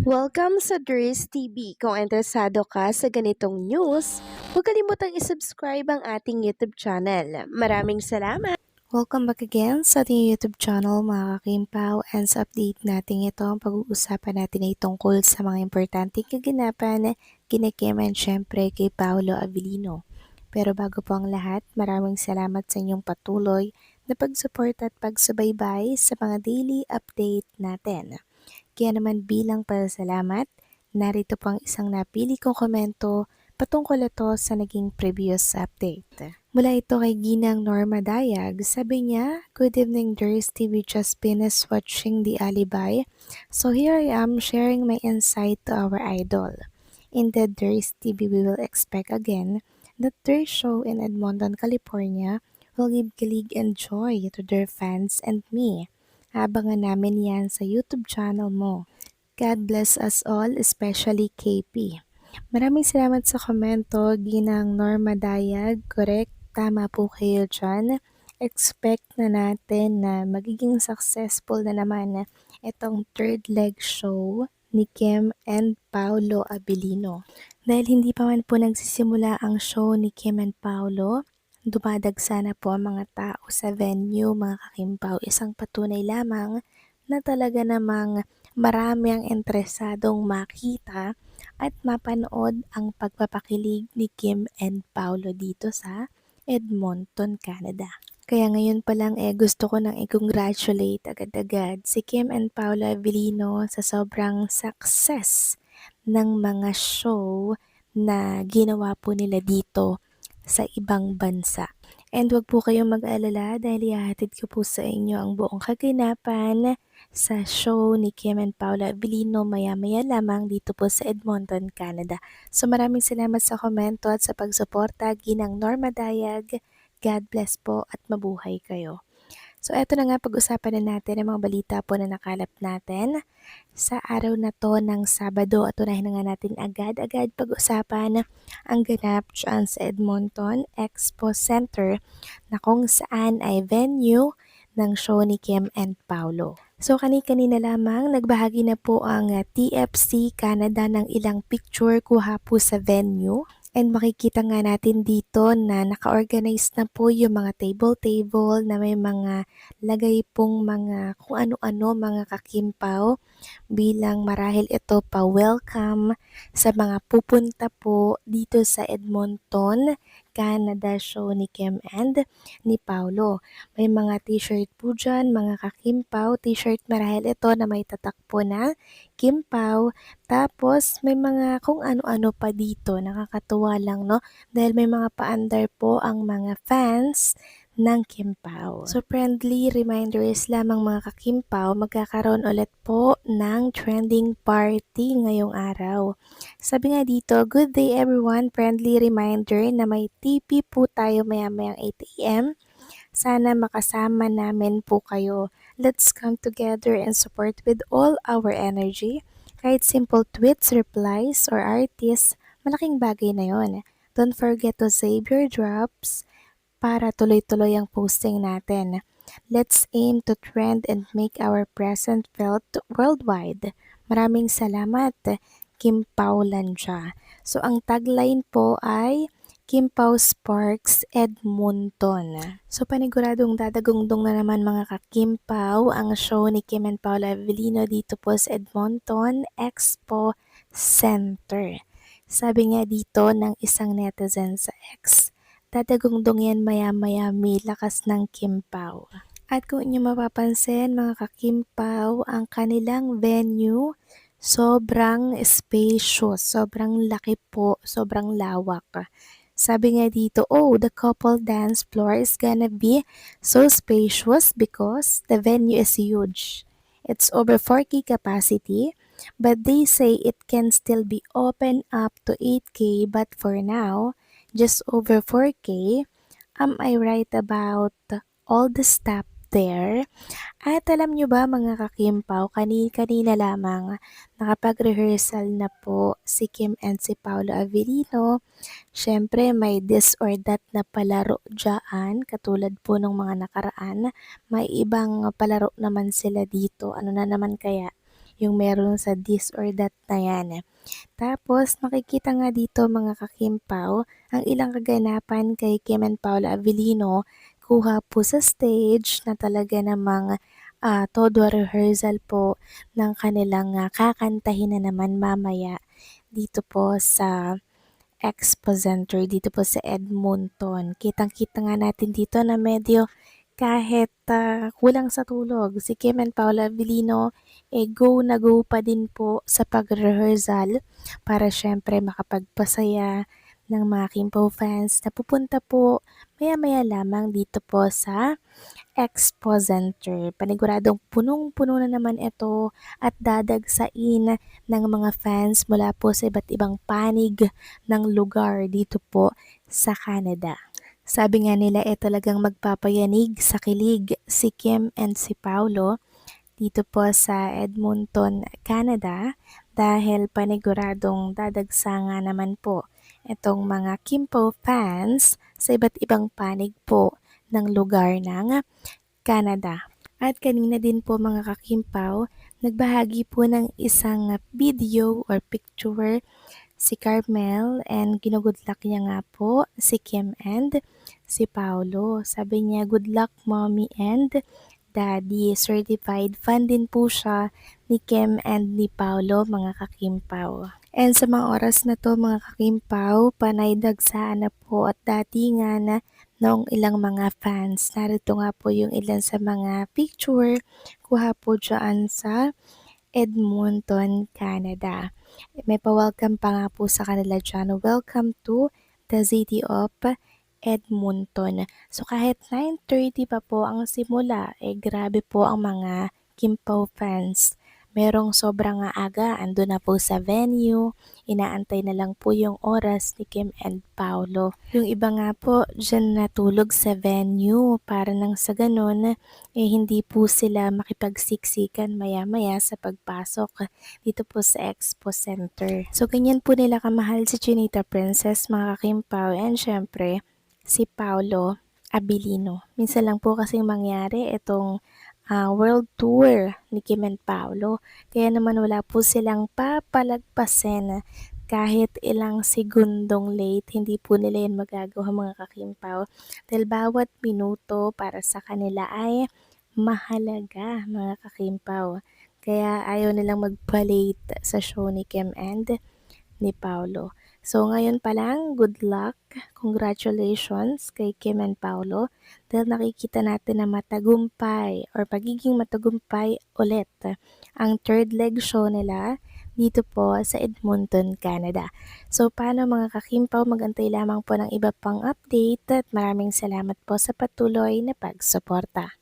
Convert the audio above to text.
Welcome sa Dries TV. Kung interesado ka sa ganitong news, huwag kalimutang isubscribe ang ating YouTube channel. Maraming salamat! Welcome back again sa ating YouTube channel mga kakimpaw, and sa update natin ito ang pag-uusapan natin ay tungkol sa mga importanteng kaganapan kina Kim and syempre kay Paolo Avellino. Pero bago po ang lahat, maraming salamat sa inyong patuloy na pag-support at pagsubaybay sa mga daily update natin. Kaya naman bilang pasasalamat, narito po ang isang napili kong komento patungkol ito sa naging previous update. Mula ito kay Ginang Norma Dayag, sabi niya, "Good evening Durs TV, just finished watching The Alibi. So here I am sharing my insight to our idol. In the Durs TV, we will expect again that their show in Edmonton, California will give kilig and joy to their fans and me. Abangan namin yan sa YouTube channel mo. God bless us all, especially KP." Maraming salamat sa komento, Ginang Norma Dayag. Correct, tama po kayo dyan. Expect na natin na magiging successful na naman itong third leg show ni Kim and Paolo Abilino. Dahil hindi pa man po nagsisimula ang show ni Kim and Paolo, dumadagsa na po ang mga tao sa venue, mga kakimpaw. Isang patunay lamang na talaga namang marami ang interesadong makita at mapanood ang pagpapakilig ni Kim and Paolo dito sa Edmonton, Canada. Kaya ngayon pa lang gusto ko nang i-congratulate agad-agad si Kim and Paolo Avellino sa sobrang success ng mga show na ginawa po nila dito sa ibang bansa. And wag po kayong mag-alala dahil ihahatid ko po sa inyo ang buong kaganapan sa show ni Kim and Paolo Avellino maya-maya lamang dito po sa Edmonton, Canada. So maraming salamat sa komento at sa pagsuporta, Ginang Norma Dayag. God bless po at mabuhay kayo. So eto na nga, pag-usapan na natin ang mga balita po na nakalap natin sa araw na to ng Sabado, at unahin na nga natin agad-agad pag-usapan ang ganap dyan sa Edmonton Expo Center na kung saan ay venue ng show ni Kim and Paolo. So kani-kanina lamang nagbahagi na po ang TFC Canada ng ilang picture kuha po sa venue. And makikita nga natin dito na naka-organize na po yung mga table-table na may mga lagay pong mga kung ano-ano, mga kakimpaw, bilang marahil ito pa-welcome sa mga pupunta po dito sa Edmonton, Canada show ni Kim and ni Paolo. May mga t-shirt po dyan, mga kakimpaw, t-shirt marahil ito na may tatak po na Kimpaw. Tapos may mga kung ano-ano pa dito, nakakatuwa lang, no? Dahil may mga paandar po ang mga fans ng Kimpaw. So friendly reminders lamang mga kakimpaw, magkakaroon ulit po ng trending party ngayong araw. Sabi nga dito, "Good day everyone, friendly reminder na may TP po tayo maya-mayang 8 AM. Sana makasama namin po kayo. Let's come together and support with all our energy. Kahit simple tweets, replies, or artists, malaking bagay na yon. Don't forget to save your drops para tuloy-tuloy ang posting natin. Let's aim to trend and make our presence felt worldwide. Maraming salamat, Kim Pao Lancia." So ang tagline po ay Kim Pao Sparks Edmonton. So paniguradong dadagungdong na naman mga ka-Kimpaw ang show ni Kim and Paolo Avellino dito po sa Edmonton Expo Center. Sabi nga dito ng isang netizen sa X, "Dadagungdong yan maya-maya, may lakas ng Kimpaw." At kung inyo mapapansin mga ka-Kimpaw, ang kanilang venue sobrang spacious, sobrang laki po, sobrang lawak. Sabi nga dito, "Oh, the couple dance floor is gonna be so spacious because the venue is huge. It's over 4K capacity, but they say it can still be opened up to 8K, but for now, just over 4K. Am I right about all the stuff there?" At alam nyo ba mga kakimpaw, kanina lamang nakapag-rehearsal na po si Kim and si Paolo Avellino. Siyempre may this or that na palaro dyan, katulad po ng mga nakaraan. May ibang palaro naman sila dito. Ano na naman kaya? yung meron sa this or that na yan. Tapos makikita nga dito mga kakimpaw, ang ilang kaganapan kay Kim and Paolo Avellino, kuha po sa stage na talaga namang todo rehearsal po ng kanilang kakantahin na naman mamaya dito po sa Expo Center dito po sa Edmonton. Kitang-kita nga natin dito na medyo kahit kulang sa tulog, si Kim and Paula Avellino, go na go pa din po sa pag-rehearsal para syempre makapagpasaya ng mga Kimpo fans na pupunta po maya-maya lamang dito po sa Expo Center. Paniguradong punong-puno na naman ito at dadagsain ng mga fans mula po sa iba't ibang panig ng lugar dito po sa Canada. Sabi nga nila talagang magpapayanig sa kilig si Kim and si Paolo dito po sa Edmonton, Canada dahil paniguradong dadagsa nga naman po itong mga Kimpo fans sa iba't ibang panig po ng lugar ng Canada. At kanina din po mga kakimpaw, nagbahagi po ng isang video or picture si Carmel and ginugood luck niya nga po si Kim and si Paolo. Sabi niya, good luck mommy and daddy. Certified fan din po siya ni Kim and ni Paolo mga kakimpaw. And sa mga oras na to mga kakimpaw, panay dagsaan na po at dati nga na noong ilang mga fans. Narito nga po yung ilan sa mga picture kuha po dyan sa Edmonton, Canada. May pa-welcome pa nga po sa kanila dyan. Welcome to the city of Edmonton. So kahit 9:30 pa po ang simula, grabe po ang mga Kimpo fans. Merong sobrang aga, ando na po sa venue, inaantay na lang po yung oras ni Kim and Paolo. Yung iba nga po, dyan natulog sa venue para nang sa ganun, hindi po sila makipagsiksikan maya-maya sa pagpasok dito po sa Expo Center. So ganyan po nila kamahal si Chinita Princess, mga kakimpaw, and syempre, si Paolo Avellino. Minsan lang po kasing mangyari itong world tour ni Kim and Paolo. Kaya naman wala po silang papalagpasin kahit ilang segundong late, hindi po nila yan magagawa mga kakimpaw. Dahil bawat minuto para sa kanila ay mahalaga mga kakimpaw. Kaya ayaw nilang magpa-late sa show ni Kim and ni Paolo. So ngayon pa lang, good luck, congratulations kay Kim and Paolo dahil nakikita natin na matagumpay or pagiging matagumpay ulit ang third leg show nila dito po sa Edmonton, Canada. So paano mga kakimpaw, magantay lamang po ng iba pang update at maraming salamat po sa patuloy na pagsuporta.